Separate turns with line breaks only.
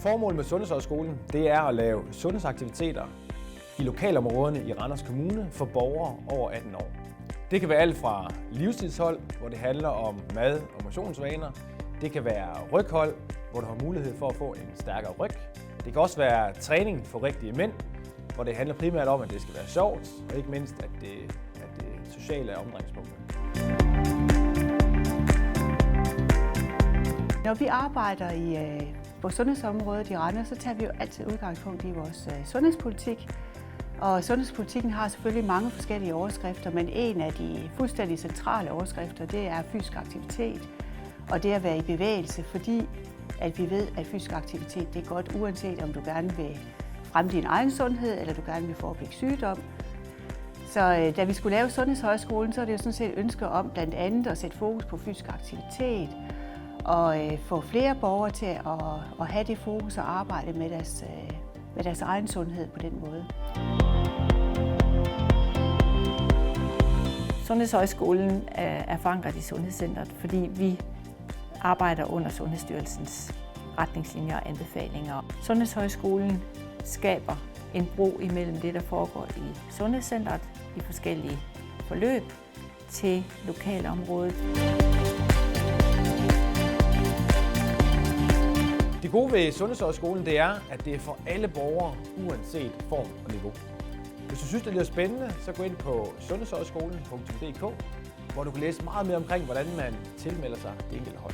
Formålet med Sundhedshøjskolen det er at lave sundhedsaktiviteter i lokalområderne i Randers Kommune for borgere over 18 år. Det kan være alt fra livsstilshold, hvor det handler om mad og motionsvaner. Det kan være ryghold, hvor du har mulighed for at få en stærkere ryg. Det kan også være træning for rigtige mænd, hvor det handler primært om, at det skal være sjovt, og ikke mindst, at det sociale er omdrejningspunktet.
Når vi arbejder på sundhedsområdet i Randers, så tager vi jo altid udgangspunkt i vores sundhedspolitik. Og sundhedspolitikken har selvfølgelig mange forskellige overskrifter, men en af de fuldstændig centrale overskrifter, det er fysisk aktivitet. Og det at være i bevægelse, fordi at vi ved, at fysisk aktivitet det er godt, uanset om du gerne vil fremme din egen sundhed, eller du gerne vil forebygge sygdom. Så da vi skulle lave Sundhedshøjskolen, så er det jo sådan set et ønske om blandt andet at sætte fokus på fysisk aktivitet, og få flere borgere til at have det fokus og arbejde med deres egen sundhed på den måde.
Sundhedshøjskolen er forankret i Sundhedscentret, fordi vi arbejder under Sundhedsstyrelsens retningslinjer og anbefalinger. Sundhedshøjskolen skaber en bro imellem det, der foregår i Sundhedscentret, de forskellige forløb, til lokalområdet.
Det gode ved Sundhedshøjskolen det er, at det er for alle borgere, uanset form og niveau. Hvis du synes, det lyder spændende, så gå ind på sundhedshøjskolen.dk, hvor du kan læse meget mere omkring, hvordan man tilmelder sig det enkelte hold.